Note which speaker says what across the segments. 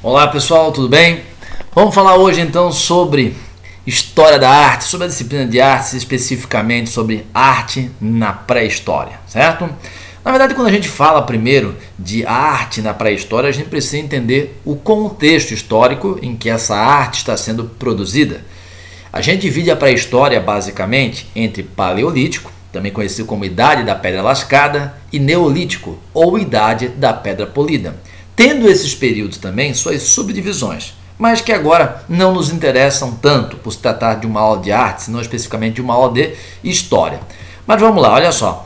Speaker 1: Olá pessoal, tudo bem? Vamos falar hoje então sobre história da arte, sobre a disciplina de artes, especificamente sobre arte na pré-história, certo? Na verdade, quando a gente fala primeiro de arte na pré-história, a gente precisa entender o contexto histórico em que essa arte está sendo produzida. A gente divide a pré-história basicamente entre paleolítico, também conhecido como Idade da Pedra Lascada, e Neolítico, ou Idade da Pedra Polida, tendo esses períodos também suas subdivisões, mas que agora não nos interessam tanto por se tratar de uma aula de arte, senão especificamente de uma aula de história. Mas vamos lá, olha só.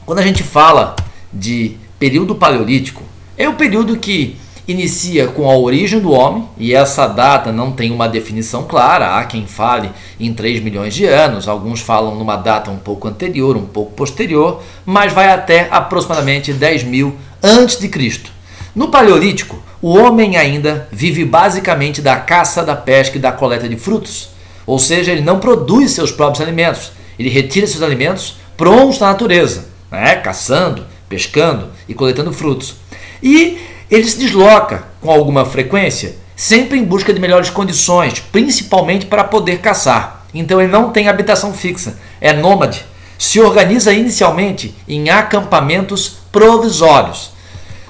Speaker 1: Quando a gente fala de período paleolítico, é o período que inicia com a origem do homem, e essa data não tem uma definição clara. Há quem fale em 3 milhões de anos, alguns falam numa data um pouco anterior, um pouco posterior, mas vai até aproximadamente 10.000 a.C. No Paleolítico, o homem ainda vive basicamente da caça, da pesca e da coleta de frutos, ou seja, ele não produz seus próprios alimentos, ele retira seus alimentos prontos da natureza, caçando, pescando e coletando frutos. E ele se desloca com alguma frequência, sempre em busca de melhores condições, principalmente para poder caçar. Então ele não tem habitação fixa, é nômade, se organiza inicialmente em acampamentos provisórios.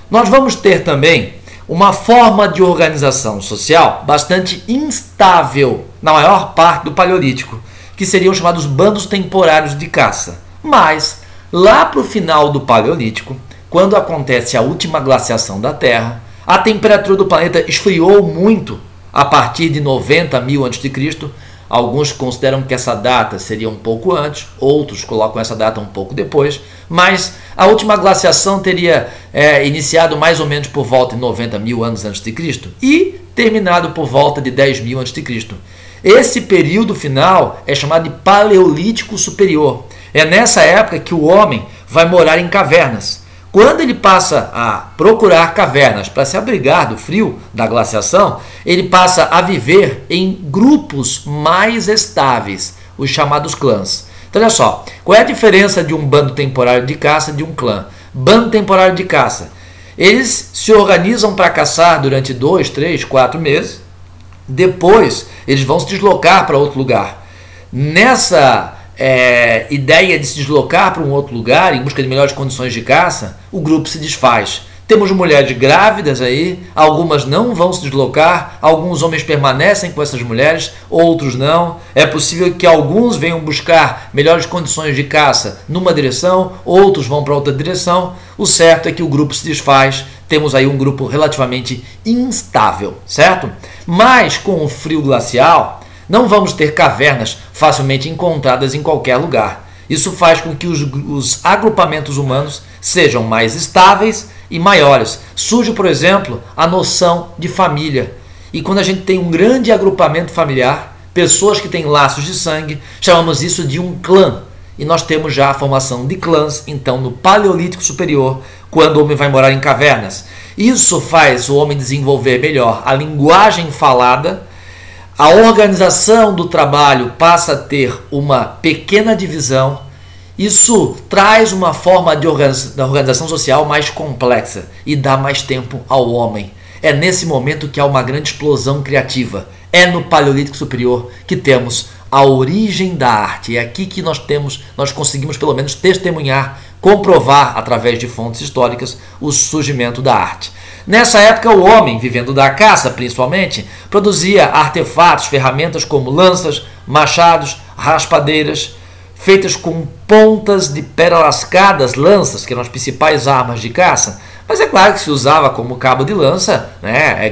Speaker 1: Nós vamos ter também uma forma de organização social bastante instável na maior parte do Paleolítico, que seriam chamados bandos temporários de caça. Mas, lá para o final do Paleolítico, quando acontece a última glaciação da Terra, a temperatura do planeta esfriou muito a partir de 90.000 a.C., alguns consideram que essa data seria um pouco antes, outros colocam essa data um pouco depois, mas a última glaciação teria iniciado mais ou menos por volta de 90.000 anos antes de Cristo e terminado por volta de 10.000 a.C. Esse período final é chamado de Paleolítico Superior. É nessa época que o homem vai morar em cavernas. Quando ele passa a procurar cavernas para se abrigar do frio da glaciação, ele passa a viver em grupos mais estáveis, os chamados clãs. Então olha só, qual é a diferença de um bando temporário de caça e de um clã? Bando temporário de caça, eles se organizam para caçar durante 2, 3, 4 meses, depois eles vão se deslocar para outro lugar. Nessa ideia de se deslocar para um outro lugar em busca de melhores condições de caça, o grupo se desfaz. Temos mulheres grávidas aí, algumas não vão se deslocar, alguns homens permanecem com essas mulheres, outros não. É possível que alguns venham buscar melhores condições de caça numa direção, outros vão para outra direção. O certo é que o grupo se desfaz, temos aí um grupo relativamente instável, certo? Mas com o frio glacial, não vamos ter cavernas facilmente encontradas em qualquer lugar. Isso faz com que os agrupamentos humanos sejam mais estáveis e maiores. Surge, por exemplo, a noção de família. E quando a gente tem um grande agrupamento familiar, pessoas que têm laços de sangue, chamamos isso de um clã. E nós temos já a formação de clãs, então, no Paleolítico Superior, quando o homem vai morar em cavernas. Isso faz o homem desenvolver melhor a linguagem falada. A organização do trabalho passa a ter uma pequena divisão. Isso traz uma forma de organização social mais complexa e dá mais tempo ao homem. É nesse momento que há uma grande explosão criativa. É no Paleolítico Superior que temos a origem da arte. É aqui que nós conseguimos pelo menos testemunhar, comprovar através de fontes históricas o surgimento da arte. Nessa época, o homem, vivendo da caça principalmente, produzia artefatos, ferramentas como lanças, machados, raspadeiras, feitas com pontas de pedra lascadas, lanças, que eram as principais armas de caça. Mas é claro que se usava como cabo de lança,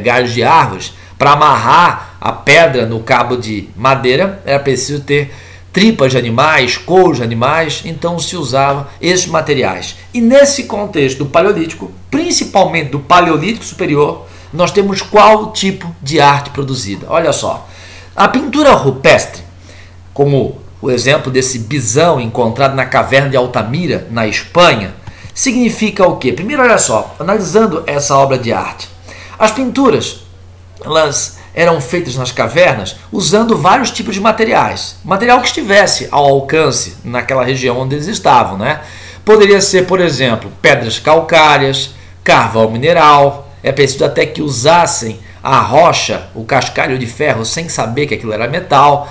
Speaker 1: galhos de árvores. Para amarrar a pedra no cabo de madeira, era preciso ter tripas de animais, couros de animais, então se usava esses materiais. E nesse contexto do Paleolítico, principalmente do Paleolítico Superior, nós temos qual tipo de arte produzida? Olha só, a pintura rupestre, como o exemplo desse bisão encontrado na caverna de Altamira, na Espanha, significa o quê? Primeiro, olha só, analisando essa obra de arte, as pinturas, elas eram feitas nas cavernas usando vários tipos de materiais. Material que estivesse ao alcance naquela região onde eles estavam, Poderia ser, por exemplo, pedras calcárias, carvão mineral. É preciso até que usassem a rocha, o cascalho de ferro, sem saber que aquilo era metal.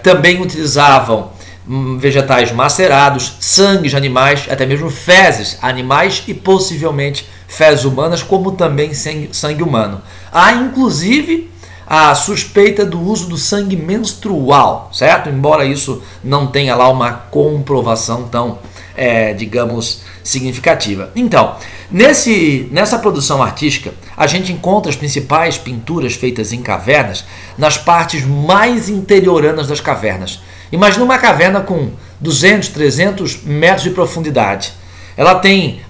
Speaker 1: Também utilizavam vegetais macerados, sangue de animais, até mesmo fezes animais e possivelmente fezes humanas, como também sangue humano. Há inclusive a suspeita do uso do sangue menstrual, certo? Embora isso não tenha lá uma comprovação tão, digamos, significativa. Então, nessa produção artística, a gente encontra as principais pinturas feitas em cavernas nas partes mais interioranas das cavernas. Imagina uma caverna com 200, 300 metros de profundidade. Ela tem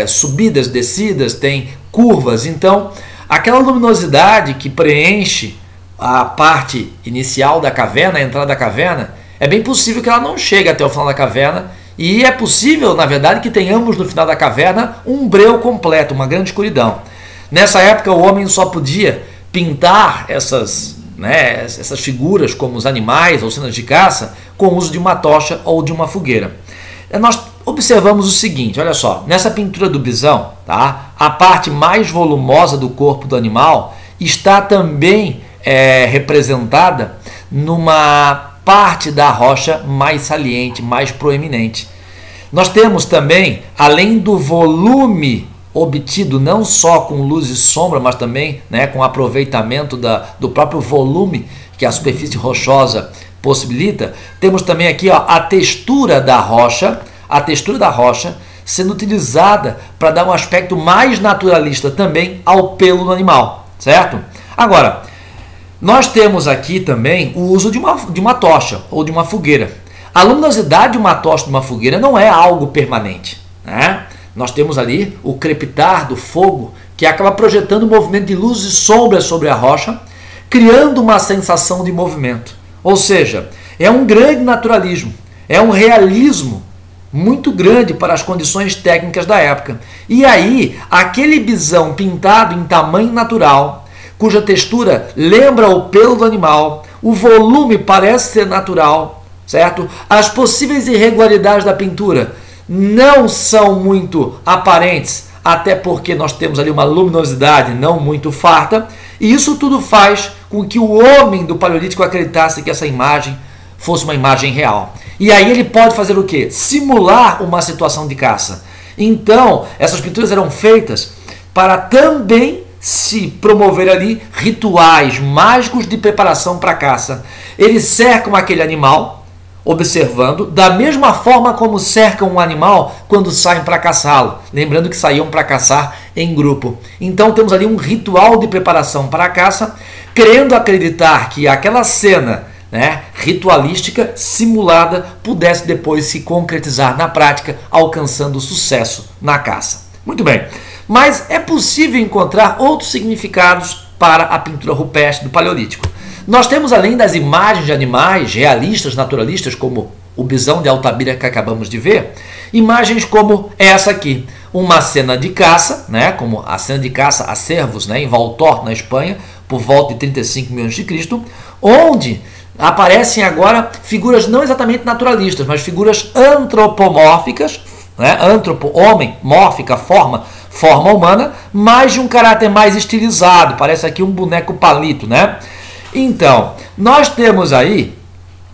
Speaker 1: subidas, descidas, tem curvas. Então, aquela luminosidade que preenche a parte inicial da caverna, a entrada da caverna, é bem possível que ela não chegue até o final da caverna. E é possível, na verdade, que tenhamos no final da caverna um breu completo, uma grande escuridão. Nessa época, o homem só podia pintar essas figuras como os animais ou cenas de caça com o uso de uma tocha ou de uma fogueira. Nós observamos o seguinte, olha só, nessa pintura do bisão, tá, a parte mais volumosa do corpo do animal está também representada numa parte da rocha mais saliente, mais proeminente. Nós temos também, além do volume obtido não só com luz e sombra, mas também com aproveitamento do próprio volume que a superfície rochosa possibilita, temos também aqui a textura da rocha sendo utilizada para dar um aspecto mais naturalista também ao pelo do animal, certo? Agora, nós temos aqui também o uso de uma tocha ou de uma fogueira. A luminosidade de uma tocha, de uma fogueira, não é algo permanente, né? Nós temos ali o crepitar do fogo, que acaba projetando um movimento de luz e sombra sobre a rocha, criando uma sensação de movimento. Ou seja, é um grande naturalismo, é um realismo muito grande para as condições técnicas da época. E aí, aquele bisão pintado em tamanho natural, cuja textura lembra o pelo do animal, o volume parece ser natural, certo? As possíveis irregularidades da pintura não são muito aparentes, até porque nós temos ali uma luminosidade não muito farta, e isso tudo faz com que o homem do Paleolítico acreditasse que essa imagem fosse uma imagem real. E aí ele pode fazer o quê? Simular uma situação de caça. Então, essas pinturas eram feitas para também se promover ali rituais mágicos de preparação para a caça. Eles cercam aquele animal, observando, da mesma forma como cercam um animal quando saem para caçá-lo. Lembrando que saíam para caçar em grupo. Então temos ali um ritual de preparação para a caça, querendo acreditar que aquela cena ritualística, simulada, pudesse depois se concretizar na prática, alcançando sucesso na caça. Muito bem, mas é possível encontrar outros significados para a pintura rupestre do Paleolítico. Nós temos, além das imagens de animais realistas, naturalistas, como o bisão de Altamira que acabamos de ver, imagens como essa aqui, uma cena de caça, como a cena de caça a cervos em Valtor, na Espanha, por volta de 35 milhões de Cristo, onde aparecem agora figuras não exatamente naturalistas, mas figuras antropomórficas, homem, mórfica, forma humana, mas de um caráter mais estilizado, parece aqui um boneco palito, Então, nós temos aí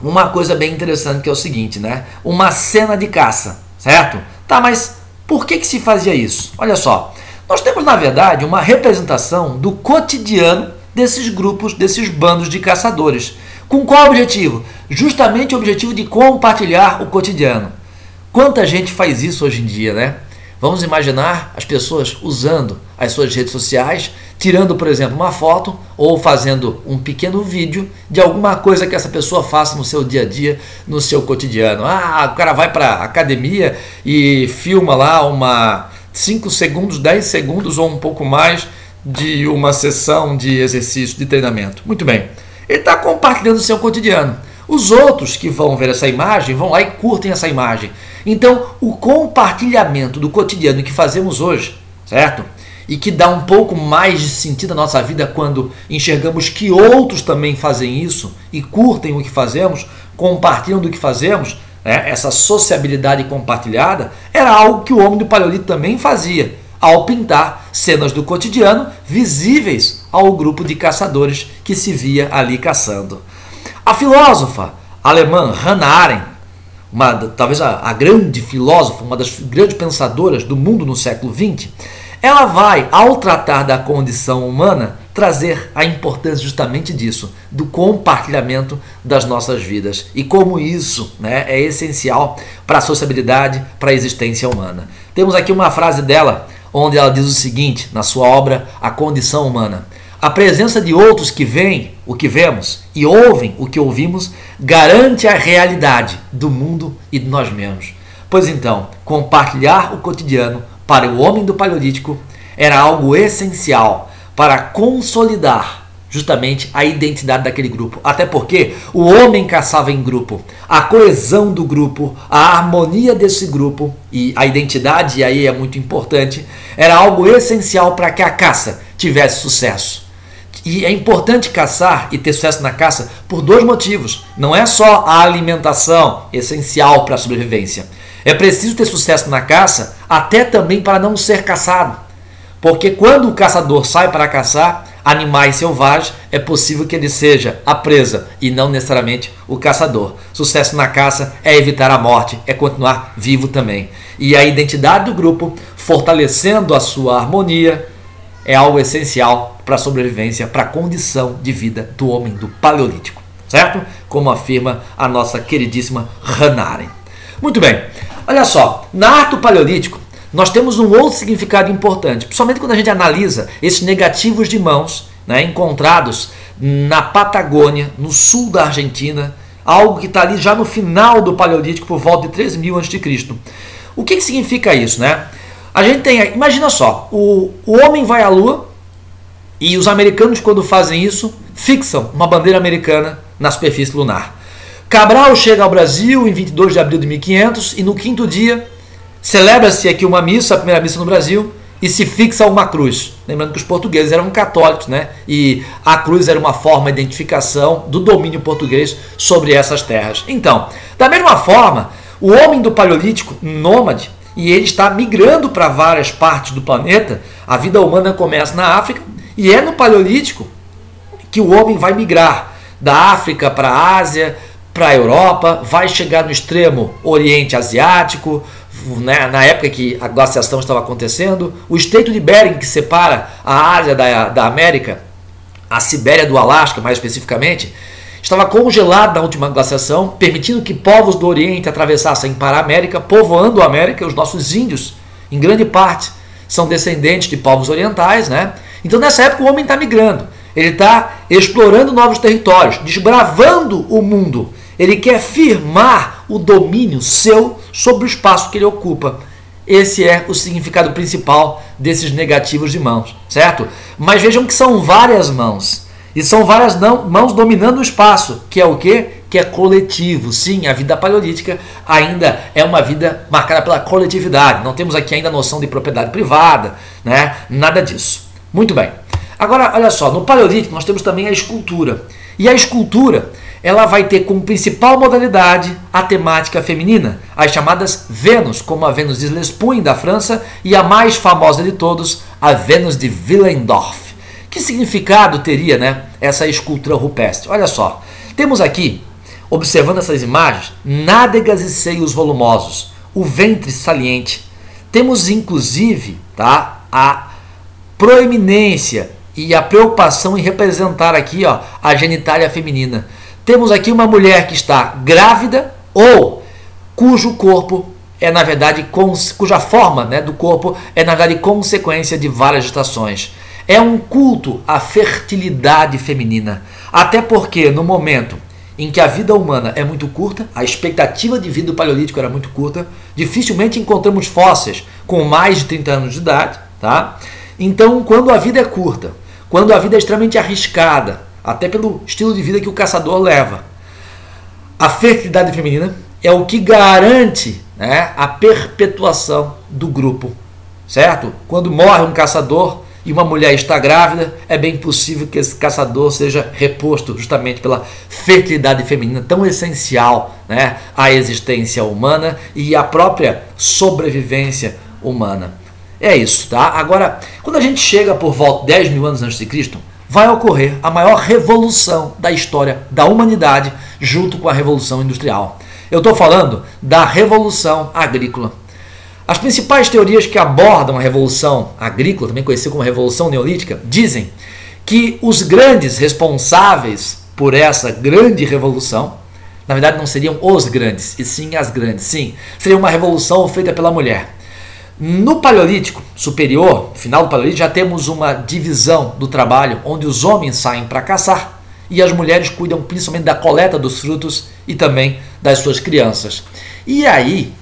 Speaker 1: uma coisa bem interessante que é o seguinte, uma cena de caça, certo? Tá, mas por que se fazia isso? Olha só, nós temos na verdade uma representação do cotidiano desses grupos, desses bandos de caçadores. Com qual objetivo? Justamente o objetivo de compartilhar o cotidiano. Quanta gente faz isso hoje em dia, Vamos imaginar as pessoas usando as suas redes sociais, tirando, por exemplo, uma foto ou fazendo um pequeno vídeo de alguma coisa que essa pessoa faça no seu dia a dia, no seu cotidiano. O cara vai para a academia e filma lá 5 segundos, 10 segundos ou um pouco mais de uma sessão de exercício, de treinamento. Muito bem. Ele está compartilhando o seu cotidiano. Os outros que vão ver essa imagem vão lá e curtem essa imagem. Então, o compartilhamento do cotidiano que fazemos hoje, certo? E que dá um pouco mais de sentido à nossa vida quando enxergamos que outros também fazem isso e curtem o que fazemos, compartilham do que fazemos, essa sociabilidade compartilhada era algo que o homem do Paleolítico também fazia. ao pintar cenas do cotidiano visíveis ao grupo de caçadores que se via ali caçando. A filósofa alemã Hannah Arendt, talvez a grande filósofa, uma das grandes pensadoras do mundo no século XX, ela vai, ao tratar da condição humana, trazer a importância justamente disso, do compartilhamento das nossas vidas e como isso, né, é essencial para a sociabilidade, para a existência humana. Temos aqui uma frase dela, onde ela diz o seguinte, na sua obra A Condição Humana: a presença de outros que veem o que vemos e ouvem o que ouvimos garante a realidade do mundo e de nós mesmos. Pois então, compartilhar o cotidiano para o homem do Paleolítico era algo essencial para consolidar justamente a identidade daquele grupo. Até porque o homem caçava em grupo. A coesão do grupo, a harmonia desse grupo e a identidade, e aí é muito importante, era algo essencial para que a caça tivesse sucesso. E é importante caçar e ter sucesso na caça por dois motivos. Não é só a alimentação essencial para a sobrevivência. É preciso ter sucesso na caça até também para não ser caçado. Porque quando o caçador sai para caçar animais selvagens, é possível que ele seja a presa e não necessariamente o caçador. Sucesso na caça é evitar a morte, é continuar vivo também. E a identidade do grupo, fortalecendo a sua harmonia, é algo essencial para a sobrevivência, para a condição de vida do homem do Paleolítico. Certo? Como afirma a nossa queridíssima Hannah Arendt. Muito bem. Olha só, na arte do Paleolítico, nós temos um outro significado importante, principalmente quando a gente analisa esses negativos de mãos, né, encontrados na Patagônia, no sul da Argentina, algo que está ali já no final do Paleolítico, por volta de 3.000 a.C. O que significa isso, né? A gente tem, imagina só, o homem vai à Lua e os americanos, quando fazem isso, fixam uma bandeira americana na superfície lunar. Cabral chega ao Brasil em 22 de abril de 1500 e no quinto dia celebra-se aqui uma missa, a primeira missa no Brasil, e se fixa uma cruz. Lembrando que os portugueses eram católicos, né? E a cruz era uma forma de identificação do domínio português sobre essas terras. Então, da mesma forma, o homem do Paleolítico, nômade, e ele está migrando para várias partes do planeta. A vida humana começa na África e é no Paleolítico que o homem vai migrar da África para a Ásia, para a Europa, vai chegar no extremo Oriente Asiático, né, na época que a glaciação estava acontecendo. O Estreito de Bering, que separa a Ásia da América, a Sibéria do Alasca mais especificamente, estava congelado na última glaciação, permitindo que povos do Oriente atravessassem para a América, povoando a América. Os nossos índios, em grande parte, são descendentes de povos orientais, né? Então nessa época o homem está migrando, ele está explorando novos territórios, desbravando o mundo. Ele quer firmar o domínio seu sobre o espaço que ele ocupa. Esse é o significado principal desses negativos de mãos, certo? Mas vejam que são várias mãos. E são várias mãos dominando o espaço, que é o quê? Que é coletivo. Sim, a vida paleolítica ainda é uma vida marcada pela coletividade. Não temos aqui ainda a noção de propriedade privada, né? Nada disso. Muito bem. Agora, olha só, no Paleolítico nós temos também a escultura. E a escultura, ela vai ter como principal modalidade a temática feminina, as chamadas Vênus, como a Vênus de Lespuin, da França, e a mais famosa de todos, a Vênus de Willendorf. Que significado teria, né, essa escultura rupestre? Olha só, temos aqui, observando essas imagens, nádegas e seios volumosos, o ventre saliente. Temos inclusive, tá, a proeminência e a preocupação em representar aqui, ó, a genitália feminina. Temos aqui uma mulher que está grávida ou cujo corpo é, na verdade, cuja forma, né, do corpo é, na verdade, consequência de várias gestações. É um culto à fertilidade feminina. Até porque no momento em que a vida humana é muito curta, a expectativa de vida do Paleolítico era muito curta, dificilmente encontramos fósseis com mais de 30 anos de idade, tá? Então, quando a vida é curta, quando a vida é extremamente arriscada, até pelo estilo de vida que o caçador leva, a fertilidade feminina é o que garante, né, a perpetuação do grupo, certo? Quando morre um caçador e uma mulher está grávida, é bem possível que esse caçador seja reposto justamente pela fertilidade feminina, tão essencial, né, à existência humana e à própria sobrevivência humana. É isso, tá? Agora, quando a gente chega por volta de 10 mil anos antes de Cristo, vai ocorrer a maior revolução da história da humanidade junto com a Revolução Industrial. Eu estou falando da Revolução Agrícola. As principais teorias que abordam a Revolução Agrícola, também conhecida como Revolução Neolítica, dizem que os grandes responsáveis por essa grande revolução, na verdade não seriam os grandes, e sim as grandes, sim, seria uma revolução feita pela mulher. No Paleolítico Superior, final do Paleolítico, já temos uma divisão do trabalho onde os homens saem para caçar e as mulheres cuidam principalmente da coleta dos frutos e também das suas crianças. E aí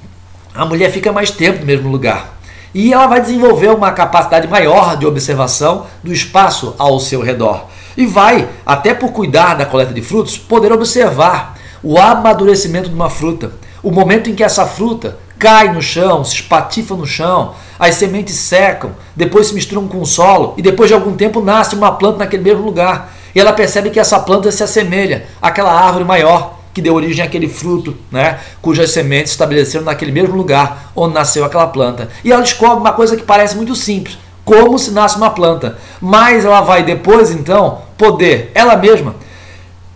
Speaker 1: a mulher fica mais tempo no mesmo lugar e ela vai desenvolver uma capacidade maior de observação do espaço ao seu redor e vai, até por cuidar da coleta de frutos, poder observar o amadurecimento de uma fruta, o momento em que essa fruta cai no chão, se espatifa no chão, as sementes secam, depois se misturam com o solo e depois de algum tempo nasce uma planta naquele mesmo lugar. E ela percebe que essa planta se assemelha àquela árvore maior que deu origem àquele fruto, né, cujas sementes se estabeleceram naquele mesmo lugar onde nasceu aquela planta. E ela descobre uma coisa que parece muito simples, como se nasce uma planta. Mas ela vai depois, então, poder, ela mesma,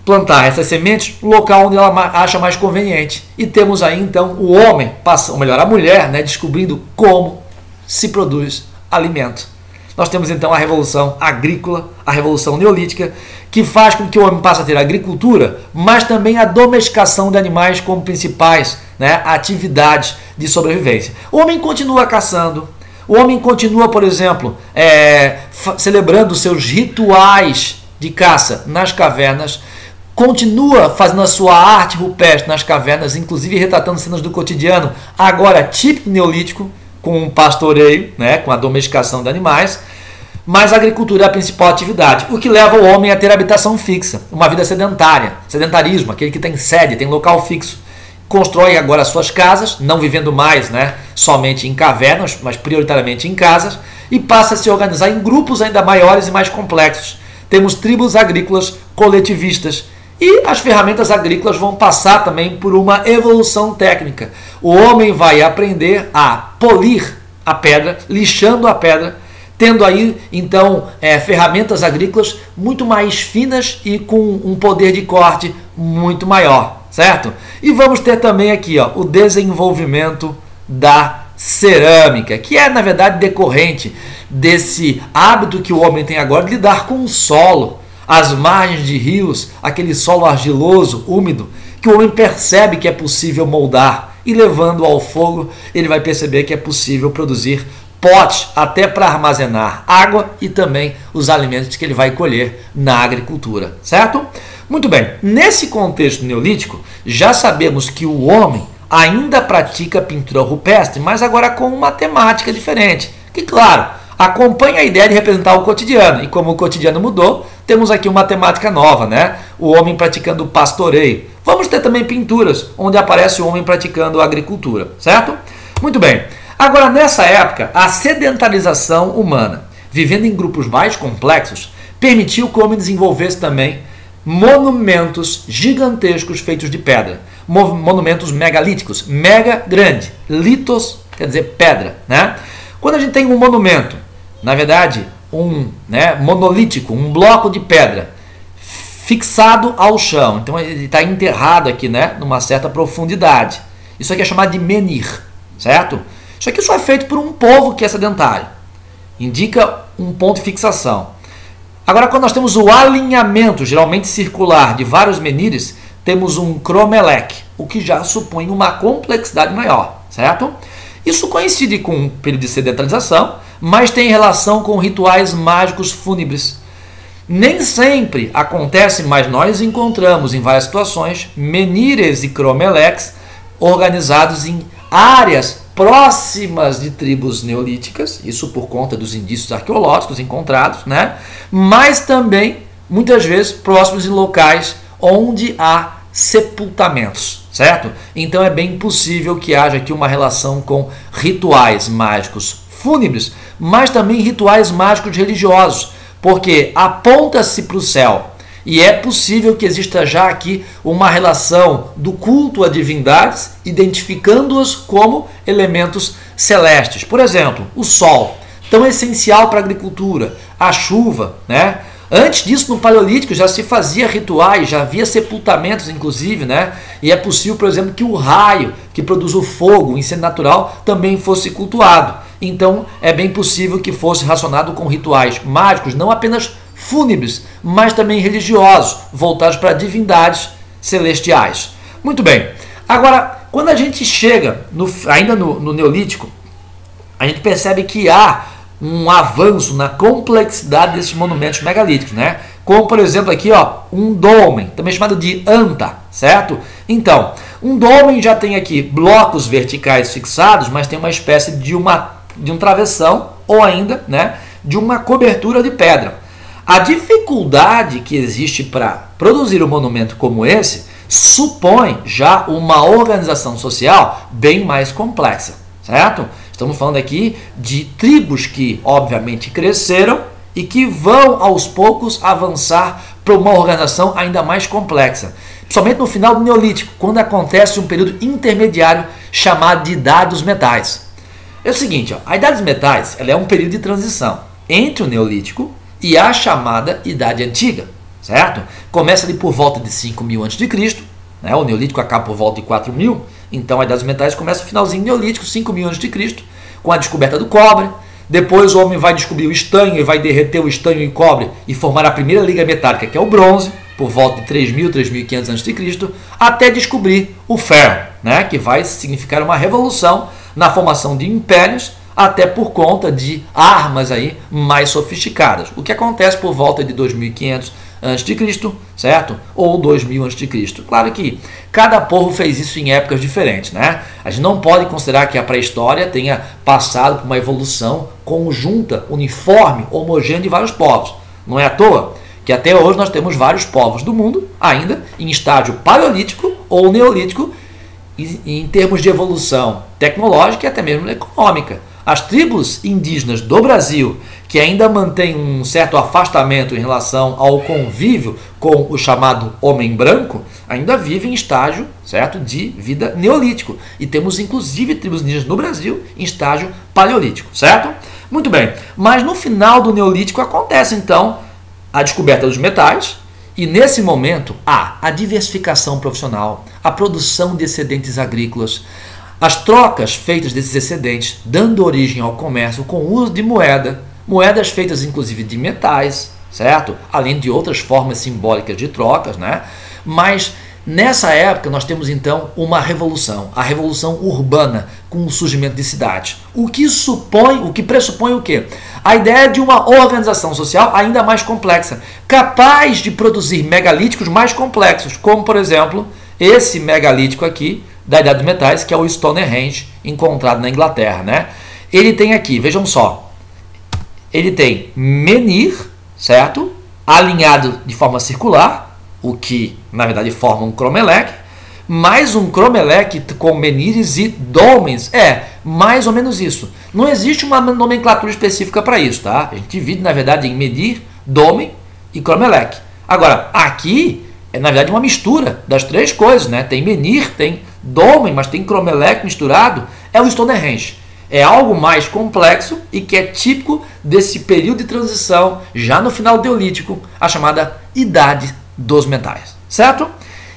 Speaker 1: plantar essas sementes no local onde ela acha mais conveniente. E temos aí então o homem, ou melhor, a mulher, né, descobrindo como se produz alimento. Nós temos então a Revolução Agrícola, a Revolução Neolítica, que faz com que o homem passe a ter a agricultura, mas também a domesticação de animais como principais, né, atividades de sobrevivência. O homem continua caçando, o homem continua, por exemplo, celebrando seus rituais de caça nas cavernas, continua fazendo a sua arte rupestre nas cavernas, inclusive retratando cenas do cotidiano, agora típico neolítico, com o pastoreio, né, com a domesticação de animais, mas a agricultura é a principal atividade, o que leva o homem a ter habitação fixa, uma vida sedentária, sedentarismo, aquele que tem sede, tem local fixo. Constrói agora suas casas, não vivendo mais, né, somente em cavernas, mas prioritariamente em casas, e passa a se organizar em grupos ainda maiores e mais complexos. Temos tribos agrícolas coletivistas, e as ferramentas agrícolas vão passar também por uma evolução técnica. O homem vai aprender a polir a pedra, lixando a pedra, tendo aí então ferramentas agrícolas muito mais finas e com um poder de corte muito maior, certo? E vamos ter também aqui, ó, o desenvolvimento da cerâmica, que é na verdade decorrente desse hábito que o homem tem agora de lidar com o solo, as margens de rios, aquele solo argiloso, úmido, que o homem percebe que é possível moldar e levando ao fogo ele vai perceber que é possível produzir potes até para armazenar água e também os alimentos que ele vai colher na agricultura, certo? Muito bem, nesse contexto neolítico já sabemos que o homem ainda pratica pintura rupestre, mas agora com uma temática diferente, que claro, acompanha a ideia de representar o cotidiano. E como o cotidiano mudou, temos aqui uma temática nova, né? O homem praticando pastoreio. Vamos ter também pinturas onde aparece o homem praticando agricultura, certo? Muito bem. Agora, nessa época, a sedentarização humana, vivendo em grupos mais complexos, permitiu que o homem desenvolvesse também monumentos gigantescos feitos de pedra. Monumentos megalíticos. Mega, grande. Litos, quer dizer pedra, né? Quando a gente tem um monumento, na verdade, monolítico, um bloco de pedra fixado ao chão. Então ele está enterrado aqui, né, numa certa profundidade. Isso aqui é chamado de menhir, certo? Isso aqui só é feito por um povo que é sedentário. Indica um ponto de fixação. Agora, quando nós temos o alinhamento, geralmente circular, de vários menhires, temos um cromeleque, o que já supõe uma complexidade maior, certo? Isso coincide com um período de sedentarização, mas tem relação com rituais mágicos fúnebres. Nem sempre acontece, mas nós encontramos em várias situações menhires e cromeleques organizados em áreas próximas de tribos neolíticas, isso por conta dos indícios arqueológicos encontrados, né? Mas também, muitas vezes, próximos de locais onde há sepultamentos, certo? Então é bem possível que haja aqui uma relação com rituais mágicos fúnebres, mas também rituais mágicos religiosos, porque aponta-se para o céu e é possível que exista já aqui uma relação do culto a divindades, identificando-as como elementos celestes. Por exemplo, o sol, tão essencial para a agricultura, a chuva, né? Antes disso, no Paleolítico já se fazia rituais, já havia sepultamentos, inclusive, né? E é possível, por exemplo, que o raio que produz o fogo, o incêndio natural, também fosse cultuado. Então, é bem possível que fosse relacionado com rituais mágicos, não apenas fúnebres, mas também religiosos, voltados para divindades celestiais. Muito bem. Agora, quando a gente chega ainda no Neolítico, a gente percebe que há um avanço na complexidade desses monumentos megalíticos, né? Como, por exemplo, aqui, ó, um dolmen, também chamado de anta, certo? Então, um dolmen já tem aqui blocos verticais fixados, mas tem uma espécie de um travessão ou ainda, né, de uma cobertura de pedra. A dificuldade que existe para produzir um monumento como esse supõe já uma organização social bem mais complexa, certo? Estamos falando aqui de tribos que, obviamente, cresceram e que vão, aos poucos, avançar para uma organização ainda mais complexa. Principalmente no final do Neolítico, quando acontece um período intermediário chamado de Idade dos Metais. É o seguinte, ó, a Idade dos Metais ela é um período de transição entre o Neolítico e a chamada Idade Antiga, certo? Começa ali por volta de 5.000 a.C., né? O Neolítico acaba por volta de 4.000, então a Idade dos Metais começa no finalzinho Neolítico, 5.000 a.C., com a descoberta do cobre. Depois o homem vai descobrir o estanho e vai derreter o estanho em cobre e formar a primeira liga metálica, que é o bronze, por volta de 3.000, 3.500 a.C., até descobrir o ferro, né? Que vai significar uma revolução na formação de impérios, até por conta de armas aí mais sofisticadas. O que acontece por volta de 2.500 a.C., certo? Ou 2.000 a.C. Claro que cada povo fez isso em épocas diferentes, né? A gente não pode considerar que a pré-história tenha passado por uma evolução conjunta, uniforme, homogênea de vários povos. Não é à toa que até hoje nós temos vários povos do mundo ainda em estágio paleolítico ou neolítico em termos de evolução tecnológica e até mesmo econômica. As tribos indígenas do Brasil, que ainda mantêm um certo afastamento em relação ao convívio com o chamado homem branco, ainda vivem em estágio, certo, de vida neolítico. E temos inclusive tribos indígenas no Brasil em estágio paleolítico, certo? Muito bem, mas no final do Neolítico acontece então a descoberta dos metais, e nesse momento há a diversificação profissional, a produção de excedentes agrícolas, as trocas feitas desses excedentes, dando origem ao comércio com o uso de moedas feitas inclusive de metais, certo? Além de outras formas simbólicas de trocas, né? Mas nessa época nós temos então uma revolução, a revolução urbana, com o surgimento de cidades. O que pressupõe o quê? A ideia de uma organização social ainda mais complexa, capaz de produzir megalíticos mais complexos, como por exemplo esse megalítico aqui da Idade dos Metais, que é o Stonehenge, encontrado na Inglaterra, né? Ele tem aqui, vejam só, ele tem menhir, certo? Alinhado de forma circular, o que na verdade forma um cromeleque, mais um cromeleque com menhires e dolmens, mais ou menos isso. Não existe uma nomenclatura específica para isso, tá? A gente divide na verdade em menhir, dolmen e cromeleque. Agora, aqui é na verdade uma mistura das três coisas, né? Tem menhir, tem dolmen, mas tem cromeleque misturado, é o Stonehenge. É algo mais complexo e que é típico desse período de transição, já no final do Neolítico, a chamada Idade dos Metais, certo?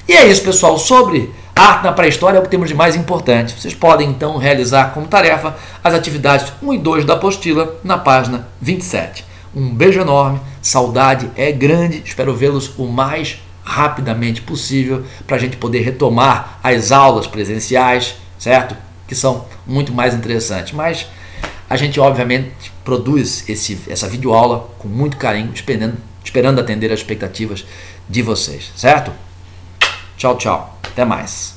Speaker 1: E é isso, pessoal, sobre arte na pré-história é o que temos de mais importante. Vocês podem então realizar como tarefa as atividades 1 e 2 da apostila na página 27. Um beijo enorme, saudade é grande, espero vê-los o mais rapidamente possível para a gente poder retomar as aulas presenciais, certo? Que são muito mais interessantes, mas a gente obviamente produz essa videoaula com muito carinho, esperando atender as expectativas de vocês, certo? Tchau, tchau, até mais.